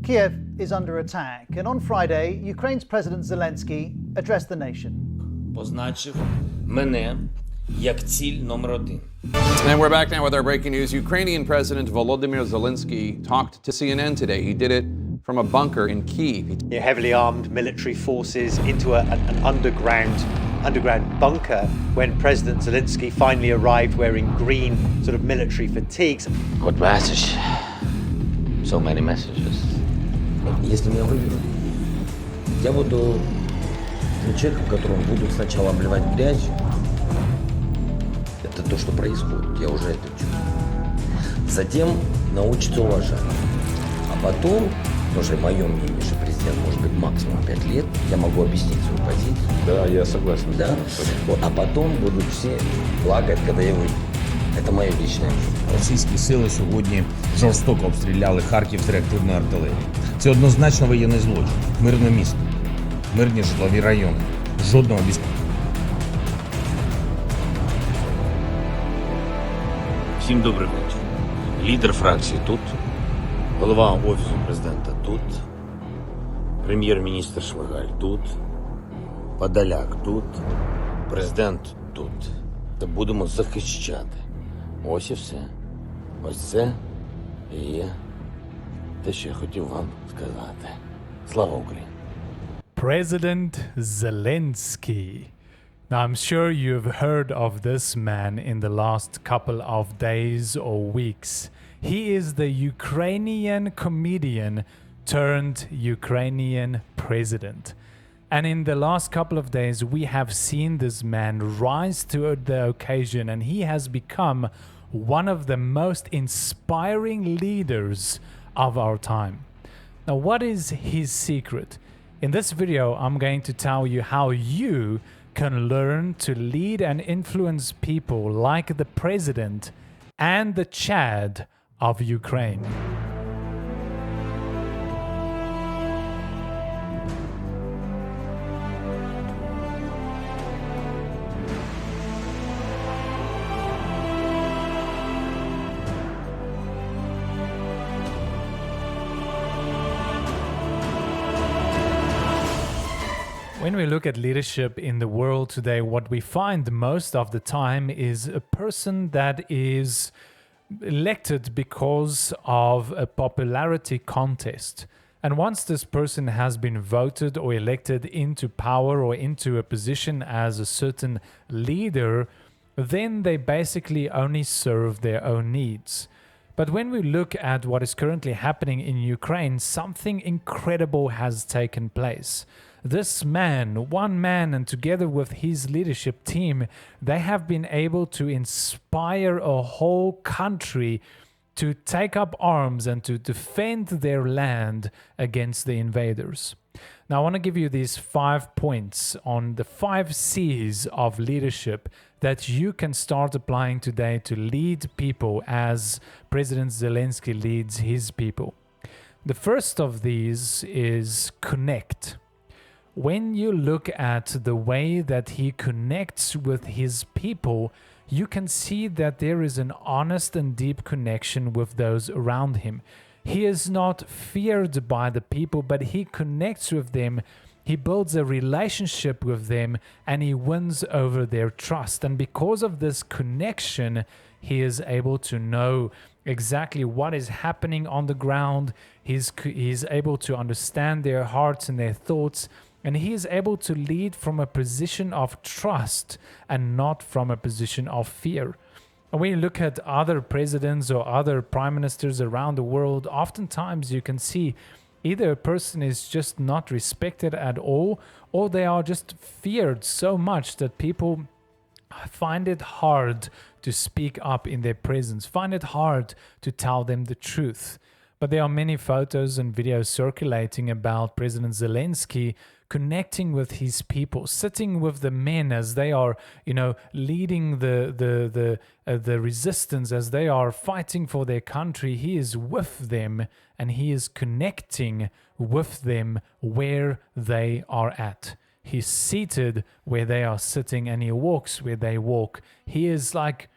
Kiev is under attack, and on Friday, Ukraine's President Zelensky addressed the nation. Позначив мене як ціль номер один. And we're back now with our breaking news. Ukrainian President Volodymyr Zelensky talked to CNN today. He did it from a bunker in Kyiv. Heavily armed military forces into an underground bunker when President Zelensky finally arrived wearing green sort of military fatigues. What message? So many messages. Если меня выберут, я буду тем человеком, которому будут сначала обливать грязью. Это то, что происходит, я уже это чувствую. Затем научиться уважать. А потом, потому что мое мнение, что президент может быть максимум 5 лет, я могу объяснить свою позицию. Да, я согласен. Да. Вот, а потом будут все плакать, когда я выйду. Це моє лічне. Російські сили сьогодні жорстоко обстріляли Харків з реактивної артилерії. Це однозначно воєнний злочин. Мирне місто, мирні житлові райони. Жодного війська. Всім добрий вечір. Лідер фракції тут, голова Офісу президента тут, прем'єр-міністр Шмигаль тут, Подоляк тут, президент тут. Та будемо захищати. Ось і все. Ось це і є те, що я хотів вам сказати. Слава Україні! President Zelensky. Now, I'm sure you've heard of this man in the last couple of days or weeks. He is the Ukrainian comedian turned Ukrainian president. And in the last couple of days, we have seen this man rise to the occasion, and he has become one of the most inspiring leaders of our time. Now, what is his secret? In this video, I'm going to tell you how you can learn to lead and influence people like the president and the Chad of Ukraine. When we look at leadership in the world today, what we find most of the time is a person that is elected because of a popularity contest. And once this person has been voted or elected into power or into a position as a certain leader, then they basically only serve their own needs. But when we look at what is currently happening in Ukraine, something incredible has taken place. This man, one man, and together with his leadership team, they have been able to inspire a whole country to take up arms and to defend their land against the invaders. Now, I want to give you these 5 points on the 5 C's of leadership that you can start applying today to lead people as President Zelensky leads his people. The first of these is connect. When you look at the way that he connects with his people, you can see that there is an honest and deep connection with those around him. He is not feared by the people, but he connects with them. He builds a relationship with them and he wins over their trust. And because of this connection, he is able to know exactly what is happening on the ground. He's able to understand their hearts and their thoughts. And he is able to lead from a position of trust and not from a position of fear. And when you look at other presidents or other prime ministers around the world, oftentimes you can see either a person is just not respected at all, or they are just feared so much that people find it hard to speak up in their presence, find it hard to tell them the truth. But there are many photos and videos circulating about President Zelensky connecting with his people, sitting with the men as they are, leading the resistance, as they are fighting for their country. He is with them and he is connecting with them where they are at. He's seated where they are sitting and he walks where they walk. He is like,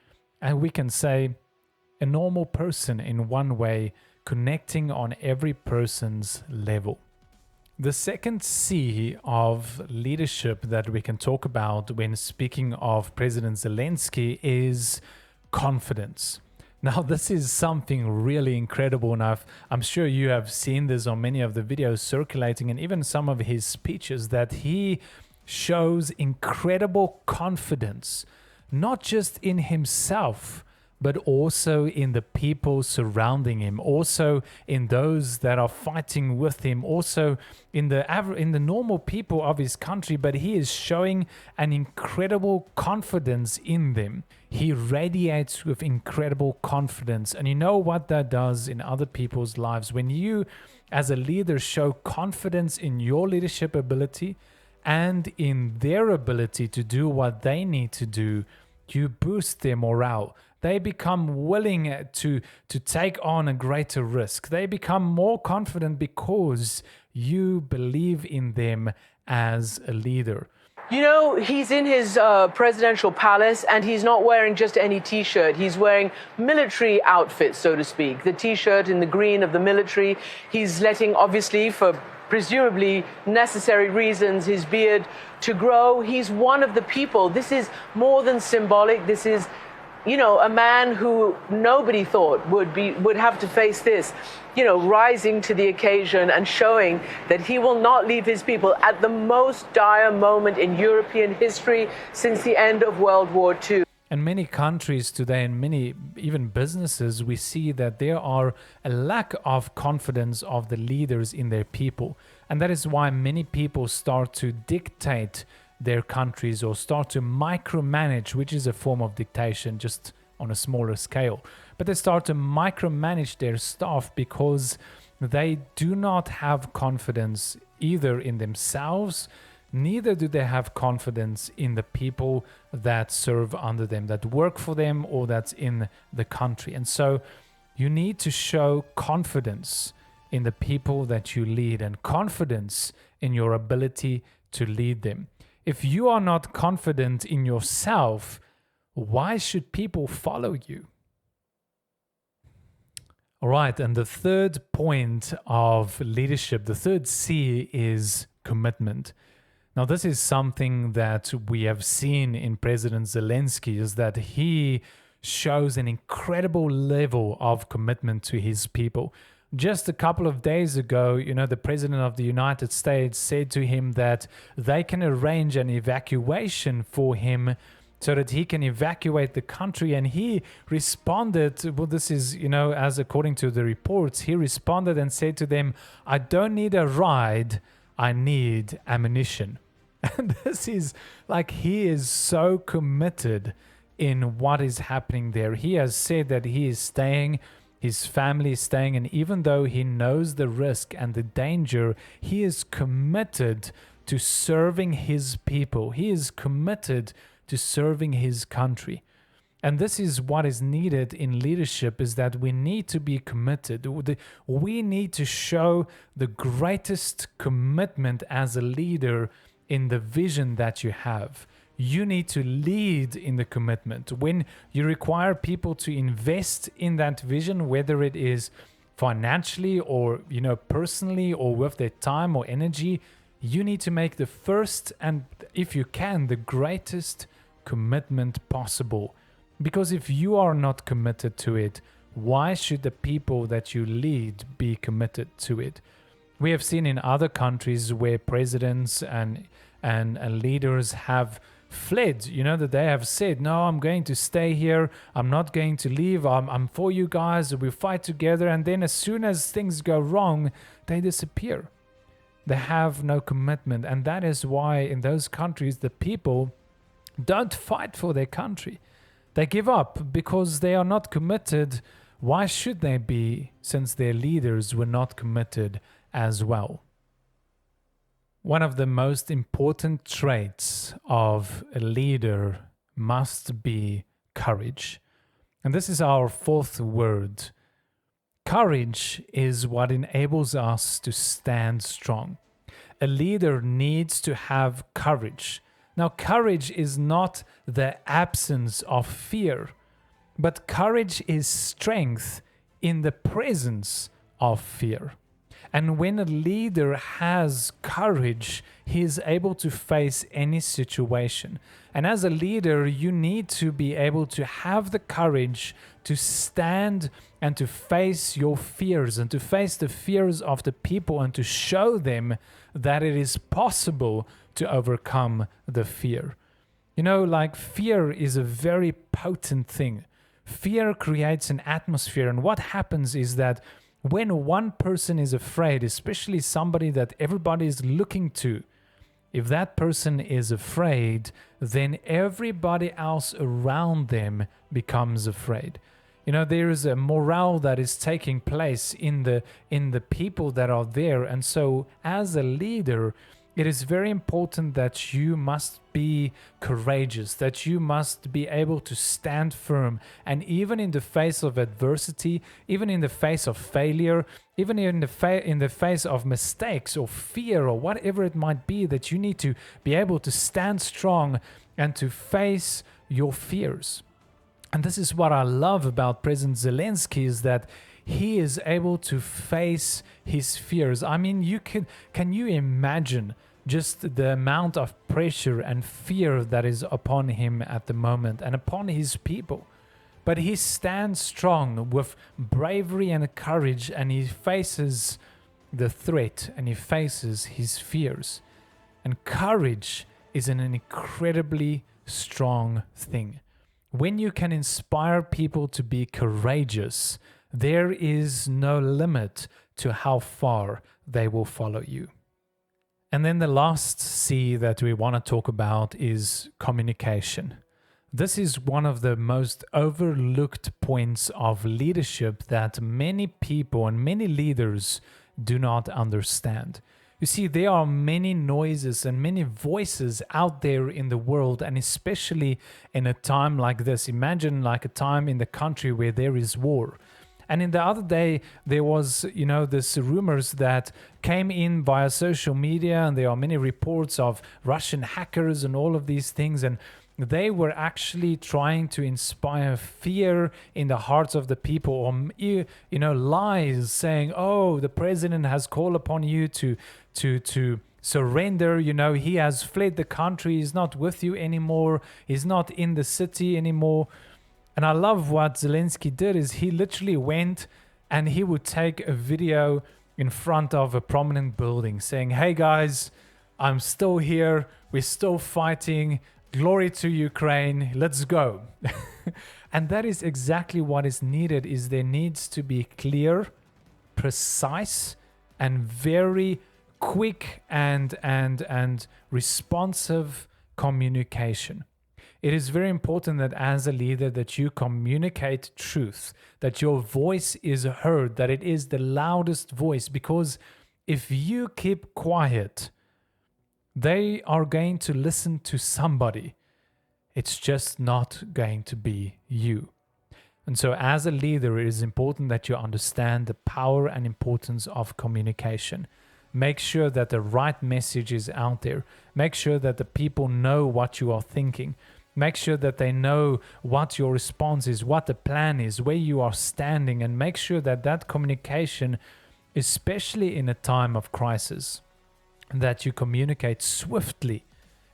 and we can say, a normal person in one way, connecting on every person's level. The second C of leadership that we can talk about when speaking of President Zelensky is confidence. Now, this is something really incredible, and I'm sure you have seen this on many of the videos circulating and even some of his speeches, that he shows incredible confidence, not just in himself, but also in the people surrounding him, also in those that are fighting with him, also in the normal people of his country. But he is showing an incredible confidence in them. He radiates with incredible confidence. And you know what that does in other people's lives? When you, as a leader, show confidence in your leadership ability and in their ability to do what they need to do, you boost their morale. They become willing to take on a greater risk. They become more confident because you believe in them as a leader. You know, he's in his presidential palace and he's not wearing just any T-shirt. He's wearing military outfits, so to speak. The T-shirt in the green of the military. He's letting, obviously, for presumably necessary reasons, his beard to grow. He's one of the people. This is more than symbolic. This is, you know, a man who nobody thought would have to face this, you know, rising to the occasion and showing that he will not leave his people at the most dire moment in European history since the end of World War II. In many countries today, and many even businesses, we see that there are a lack of confidence of the leaders in their people. And that is why many people start to dictate their countries or start to micromanage, which is a form of dictation, just on a smaller scale. But they start to micromanage their staff because they do not have confidence either in themselves, neither do they have confidence in the people that serve under them, that work for them, or that's in the country. And so you need to show confidence in the people that you lead and confidence in your ability to lead them. If you are not confident in yourself, why should people follow you? All right, and the third point of leadership, the third C, is commitment. Now, this is something that we have seen in President Zelensky, is that he shows an incredible level of commitment to his people. Just a couple of days ago, you know, the President of the United States said to him that they can arrange an evacuation for him so that he can evacuate the country. And he responded, well, this is, you know, as according to the reports, he responded and said to them, "I don't need a ride, I need ammunition." And this is like, he is so committed in what is happening there. He has said that he is staying, his family is staying, and even though he knows the risk and the danger, he is committed to serving his people. He is committed to serving his country. And this is what is needed in leadership, is that we need to be committed. We need to show the greatest commitment as a leader in the vision that you have. You need to lead in the commitment. When you require people to invest in that vision, whether it is financially or, you know, personally, or with their time or energy, you need to make the first and, if you can, the greatest commitment possible. Because if you are not committed to it, why should the people that you lead be committed to it? We have seen in other countries where presidents and leaders have fled, you know, that they have said, "No, I'm going to stay here. I'm not going to leave. I'm for you guys. We fight together." And then as soon as things go wrong, they disappear. They have no commitment. And that is why in those countries, the people don't fight for their country. They give up because they are not committed. Why should they be, since their leaders were not committed as well? One of the most important traits of a leader must be courage. And this is our fourth word. Courage is what enables us to stand strong. A leader needs to have courage. Now, courage is not the absence of fear, but courage is strength in the presence of fear. And when a leader has courage, he is able to face any situation. And as a leader, you need to be able to have the courage to stand and to face your fears and to face the fears of the people and to show them that it is possible to overcome the fear. You know, like fear is a very potent thing. Fear creates an atmosphere, and what happens is that when one person is afraid, especially somebody that everybody is looking to, if that person is afraid, then everybody else around them becomes afraid. You know, there is a morale that is taking place in the people that are there. And so as a leader, it is very important that you must be courageous, that you must be able to stand firm. And even in the face of adversity, even in the face of failure, even in the face of mistakes or fear or whatever it might be, that you need to be able to stand strong and to face your fears. And this is what I love about President Zelensky, is that he is able to face his fears. I mean, can you imagine just the amount of pressure and fear that is upon him at the moment and upon his people? But he stands strong with bravery and courage, and he faces the threat and he faces his fears. And courage is an incredibly strong thing. When you can inspire people to be courageous, there is no limit to how far they will follow you. And then the last C that we want to talk about is communication. This is one of the most overlooked points of leadership that many people and many leaders do not understand. You see, there are many noises and many voices out there in the world, and especially in a time like this. Imagine like a time in the country where there is war. And in the other day, there was, this rumors that came in via social media, and there are many reports of Russian hackers and all of these things. And they were actually trying to inspire fear in the hearts of the people, or, lies saying, oh, the president has called upon you to surrender. He has fled the country. He's not with you anymore. He's not in the city anymore. And I love what Zelensky did is he literally went and he would take a video in front of a prominent building saying, hey guys, I'm still here. We're still fighting. Glory to Ukraine. Let's go. And that is exactly what is needed. Is there needs to be clear, precise, and very quick and responsive communication. It is very important that as a leader that you communicate truth, that your voice is heard, that it is the loudest voice, because if you keep quiet, they are going to listen to somebody. It's just not going to be you. And so as a leader, it is important that you understand the power and importance of communication. Make sure that the right message is out there. Make sure that the people know what you are thinking. Make sure that they know what your response is, what the plan is, where you are standing, and make sure that that communication, especially in a time of crisis, that you communicate swiftly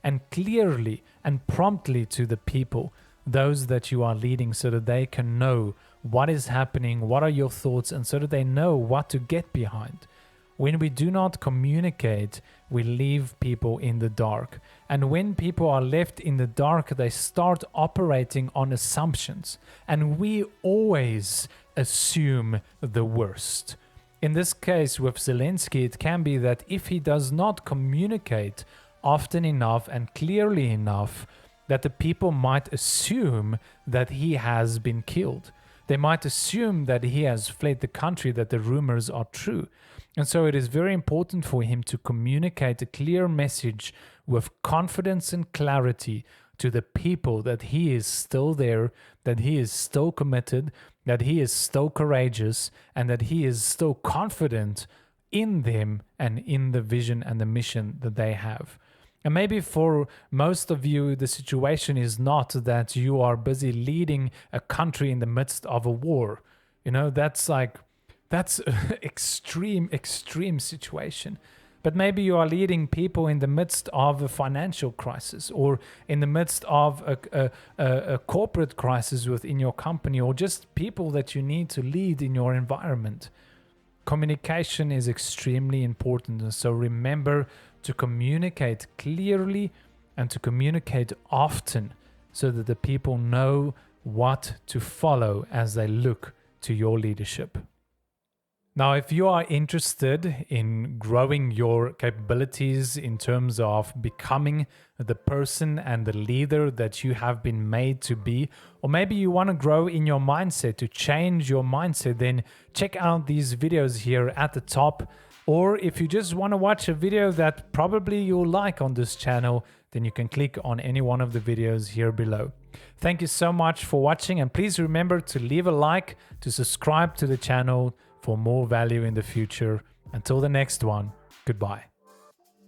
and clearly and promptly to the people, those that you are leading, so that they can know what is happening, what are your thoughts, and so that they know what to get behind. When we do not communicate, we leave people in the dark. And when people are left in the dark, they start operating on assumptions. And we always assume the worst. In this case with Zelensky, it can be that if he does not communicate often enough and clearly enough, that the people might assume that he has been killed. They might assume that he has fled the country, that the rumors are true. And so it is very important for him to communicate a clear message with confidence and clarity to the people that he is still there, that he is still committed, that he is still courageous, and that he is still confident in them and in the vision and the mission that they have. And maybe for most of you, the situation is not that you are busy leading a country in the midst of a war. That's That's an extreme situation. But maybe you are leading people in the midst of a financial crisis, or in the midst of a corporate crisis within your company, or just people that you need to lead in your environment. Communication is extremely important. And so remember to communicate clearly and to communicate often so that the people know what to follow as they look to your leadership. Now, if you are interested in growing your capabilities in terms of becoming the person and the leader that you have been made to be, or maybe you want to grow in your mindset, to change your mindset, then check out these videos here at the top. Or if you just want to watch a video that probably you'll like on this channel, then you can click on any one of the videos here below. Thank you so much for watching, and please remember to leave a like, to subscribe to the channel for more value in the future. Until the next one, goodbye.